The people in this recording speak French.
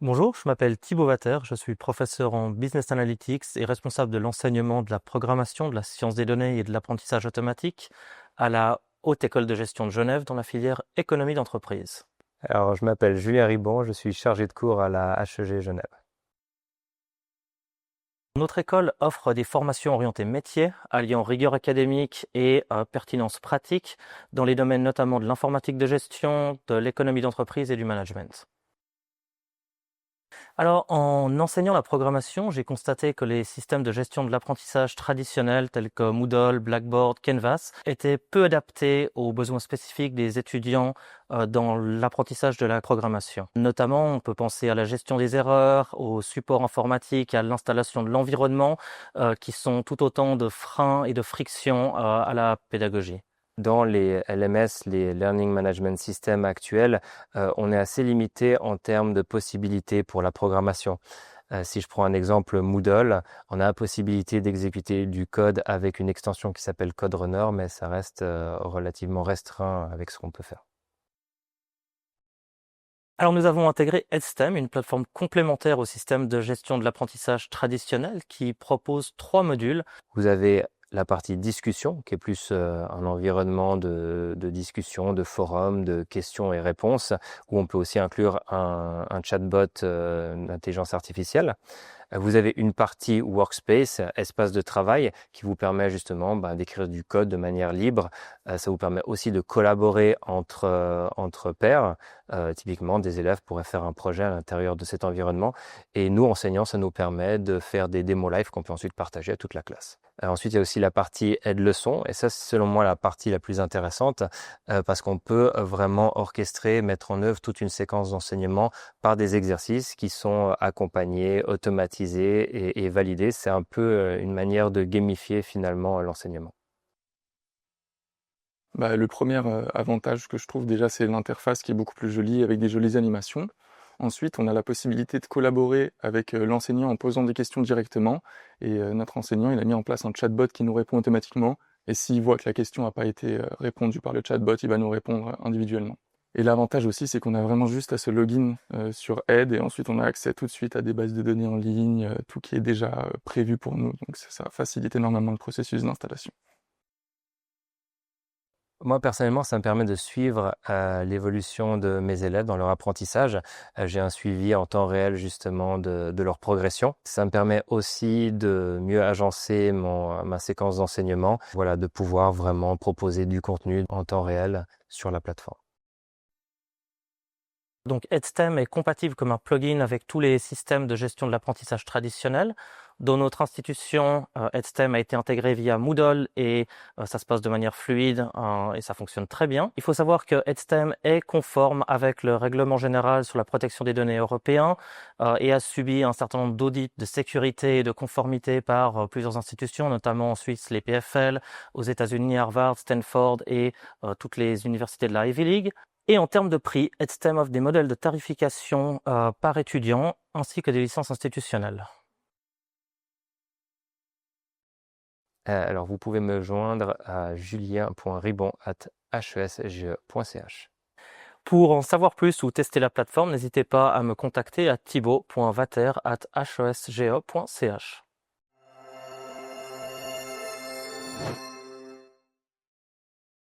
Bonjour, je m'appelle Thibaut Vater, je suis professeur en Business Analytics et responsable de l'enseignement de la programmation, de la science des données et de l'apprentissage automatique à la Haute École de Gestion de Genève dans la filière économie d'entreprise. Alors, je m'appelle Julien Ribon, je suis chargé de cours à la HEG Genève. Notre école offre des formations orientées métiers, alliant rigueur académique et pertinence pratique dans les domaines notamment de l'informatique de gestion, de l'économie d'entreprise et du management. Alors, en enseignant la programmation, j'ai constaté que les systèmes de gestion de l'apprentissage traditionnels tels que Moodle, Blackboard, Canvas étaient peu adaptés aux besoins spécifiques des étudiants dans l'apprentissage de la programmation. Notamment, on peut penser à la gestion des erreurs, au support informatique, à l'installation de l'environnement, qui sont tout autant de freins et de frictions à la pédagogie. Dans les LMS, les Learning Management Systems actuels, on est assez limité en termes de possibilités pour la programmation. Si je prends un exemple Moodle, on a la possibilité d'exécuter du code avec une extension qui s'appelle CodeRunner, mais ça reste relativement restreint avec ce qu'on peut faire. Alors nous avons intégré Edstem, une plateforme complémentaire au système de gestion de l'apprentissage traditionnel qui propose 3 modules. Vous avez la partie discussion, qui est plus un environnement de discussion, de forum, de questions et réponses, où on peut aussi inclure un chatbot d'intelligence artificielle. Vous avez une partie workspace, espace de travail, qui vous permet justement d'écrire du code de manière libre. Ça vous permet aussi de collaborer entre pairs. Typiquement, des élèves pourraient faire un projet à l'intérieur de cet environnement. Et nous, enseignants, ça nous permet de faire des démos live qu'on peut ensuite partager à toute la classe. Ensuite, il y a aussi la partie aide-leçon. Et ça, c'est selon moi la partie la plus intéressante parce qu'on peut vraiment orchestrer, mettre en œuvre toute une séquence d'enseignement par des exercices qui sont accompagnés, automatisés et validés. C'est un peu une manière de gamifier finalement l'enseignement. Le premier avantage que je trouve déjà, c'est l'interface qui est beaucoup plus jolie avec des jolies animations. Ensuite, on a la possibilité de collaborer avec l'enseignant en posant des questions directement. Et notre enseignant, il a mis en place un chatbot qui nous répond automatiquement. Et s'il voit que la question n'a pas été répondue par le chatbot, il va nous répondre individuellement. Et l'avantage aussi, c'est qu'on a vraiment juste à se login sur Aide et ensuite on a accès tout de suite à des bases de données en ligne, tout qui est déjà prévu pour nous. Donc ça facilite énormément le processus d'installation. Moi, personnellement, ça me permet de suivre l'évolution de mes élèves dans leur apprentissage. J'ai un suivi en temps réel justement de leur progression. Ça me permet aussi de mieux agencer ma séquence d'enseignement, voilà, de pouvoir vraiment proposer du contenu en temps réel sur la plateforme. Donc Edstem est compatible comme un plugin avec tous les systèmes de gestion de l'apprentissage traditionnels. Dans notre institution, Edstem a été intégré via Moodle et ça se passe de manière fluide et ça fonctionne très bien. Il faut savoir que Edstem est conforme avec le règlement général sur la protection des données européen et a subi un certain nombre d'audits de sécurité et de conformité par plusieurs institutions, notamment en Suisse les PFL, aux États-Unis Harvard, Stanford et toutes les universités de la Ivy League. Et en termes de prix, Edstem offre des modèles de tarification par étudiant ainsi que des licences institutionnelles. Alors, vous pouvez me joindre à julien.ribon@hesge.ch. Pour en savoir plus ou tester la plateforme, n'hésitez pas à me contacter à thibaut.vater@hesge.ch.